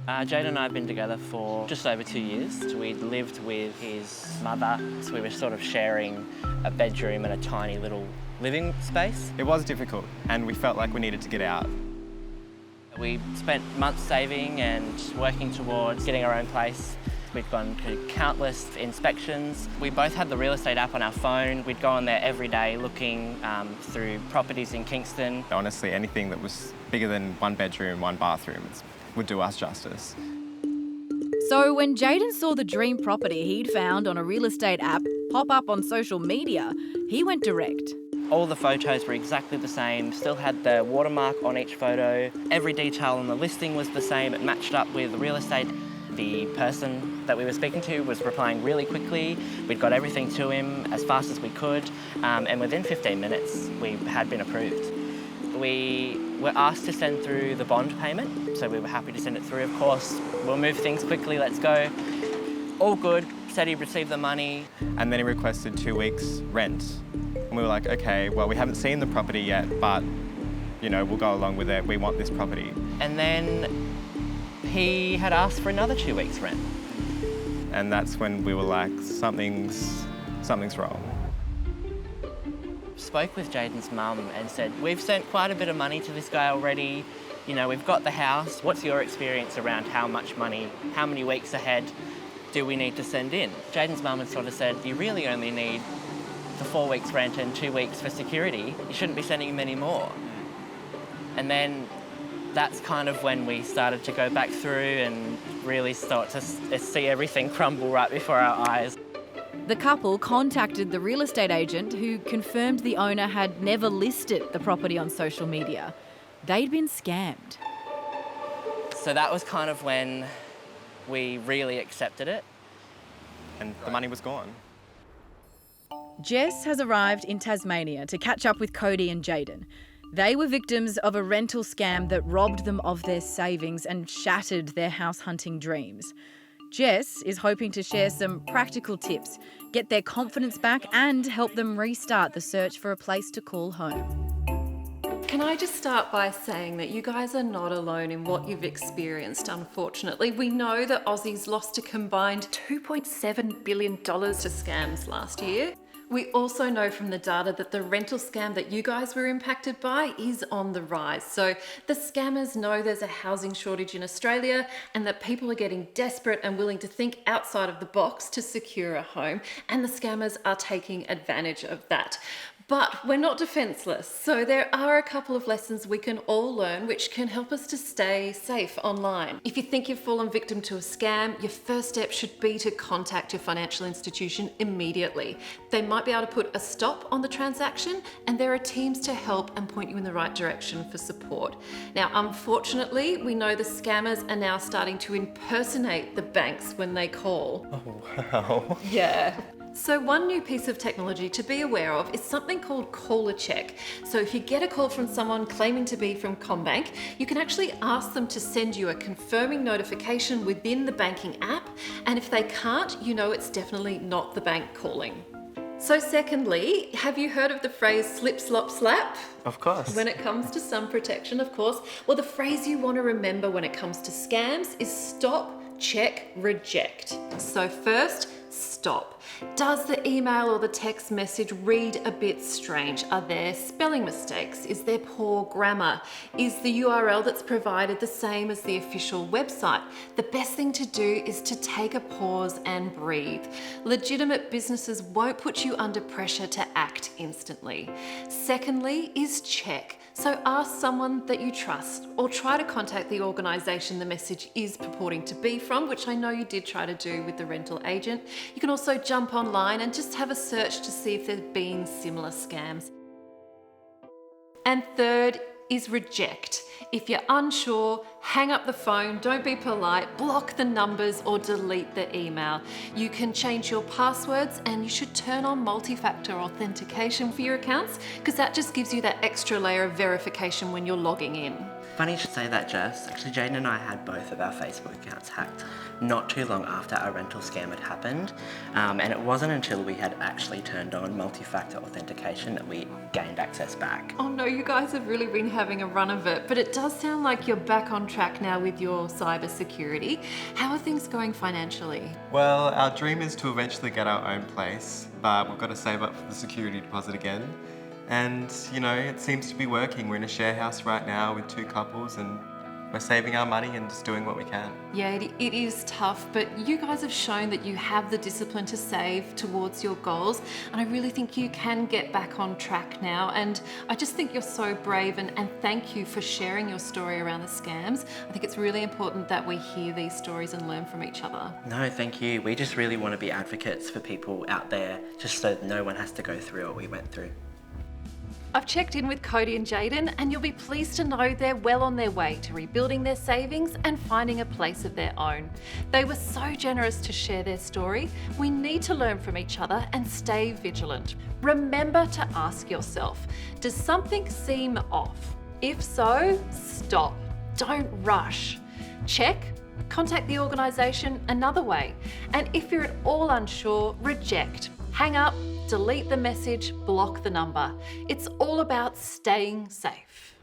Jayden and I have been together for just over 2 years. We lived with his mother, so we were sort of sharing a bedroom and a tiny little living space. It was difficult, and we felt like we needed to get out. We spent months saving and working towards getting our own place. We'd gone to countless inspections. We both had the real estate app on our phone. We'd go on there every day looking through properties in Kingston. Honestly, anything that was bigger than 1 bedroom, 1 bathroom would do us justice. So when Jayden saw the dream property he'd found on a real estate app pop up on social media, he went direct. All the photos were exactly the same, still had the watermark on each photo. Every detail on the listing was the same, it matched up with the real estate. The person that we were speaking to was replying really quickly. We'd got everything to him as fast as we could, and within 15 minutes we had been approved. We were asked to send through the bond payment, so we were happy to send it through, of course. We'll move things quickly, let's go. All good, said he received the money. And then he requested 2 weeks rent. And we were like, okay, well, we haven't seen the property yet, but, you know, we'll go along with it. We want this property. And then he had asked for another 2 weeks rent. And that's when we were like, something's wrong. Spoke with Jayden's mum and said, we've sent quite a bit of money to this guy already. You know, we've got the house. What's your experience around how much money, how many weeks ahead do we need to send in? Jayden's mum had sort of said, you really only need the 4 weeks rent and 2 weeks for security. You shouldn't be sending him any more. And then that's kind of when we started to go back through and really start to see everything crumble right before our eyes. The couple contacted the real estate agent who confirmed the owner had never listed the property on social media. They'd been scammed. So that was kind of when we really accepted it. And the money was gone. Jess has arrived in Tasmania to catch up with Cody and Jayden. They were victims of a rental scam that robbed them of their savings and shattered their house hunting dreams. Jess is hoping to share some practical tips, get their confidence back and help them restart the search for a place to call home. Can I just start by saying that you guys are not alone in what you've experienced, unfortunately. We know that Aussies lost a combined $2.7 billion to scams last year. We also know from the data that the rental scam that you guys were impacted by is on the rise. So the scammers know there's a housing shortage in Australia and that people are getting desperate and willing to think outside of the box to secure a home, and the scammers are taking advantage of that. But we're not defenseless, so there are a couple of lessons we can all learn which can help us to stay safe online. If you think you've fallen victim to a scam, your first step should be to contact your financial institution immediately. They might be able to put a stop on the transaction, and there are teams to help and point you in the right direction for support. Now, unfortunately, we know the scammers are now starting to impersonate the banks when they call. Oh, wow. Yeah. So one new piece of technology to be aware of is something called caller check. So if you get a call from someone claiming to be from CommBank, you can actually ask them to send you a confirming notification within the banking app. And if they can't, you know it's definitely not the bank calling. So secondly, have you heard of the phrase slip, slop, slap? Of course. When it comes to sun protection, of course. Well, the phrase you want to remember when it comes to scams is stop, check, reject. So first, stop. Does the email or the text message read a bit strange? Are there spelling mistakes? Is there poor grammar? Is the URL that's provided the same as the official website? The best thing to do is to take a pause and breathe. Legitimate businesses won't put you under pressure to act instantly. Secondly is check. So ask someone that you trust, or try to contact the organisation the message is purporting to be from, which I know you did try to do with the rental agent. You can also jump online and just have a search to see if there've been similar scams. And third is reject. If you're unsure, hang up the phone, don't be polite, block the numbers or delete the email. You can change your passwords, and you should turn on multi-factor authentication for your accounts, because that just gives you that extra layer of verification when you're logging in. Funny you should say that, Jess. Actually, Jayden and I had both of our Facebook accounts hacked not too long after our rental scam had happened. And it wasn't until we had actually turned on multi-factor authentication that we gained access back. Oh no, you guys have really been having a run of it, but it does sound like you're back on track now with your cyber security. How are things going financially? Well, our dream is to eventually get our own place, but we've got to save up for the security deposit again. And, you know, it seems to be working. We're in a share house right now with 2 couples and we're saving our money and just doing what we can. Yeah, it is tough, but you guys have shown that you have the discipline to save towards your goals, and I really think you can get back on track now. And I just think you're so brave, and thank you for sharing your story around the scams. I think it's really important that we hear these stories and learn from each other. No, thank you. We just really want to be advocates for people out there, just so no one has to go through what we went through. I've checked in with Cody and Jayden, and you'll be pleased to know they're well on their way to rebuilding their savings and finding a place of their own. They were so generous to share their story. We need to learn from each other and stay vigilant. Remember to ask yourself, does something seem off? If so, stop. Don't rush. Check. Contact the organisation another way. And if you're at all unsure, reject. Hang up, delete the message, block the number. It's all about staying safe.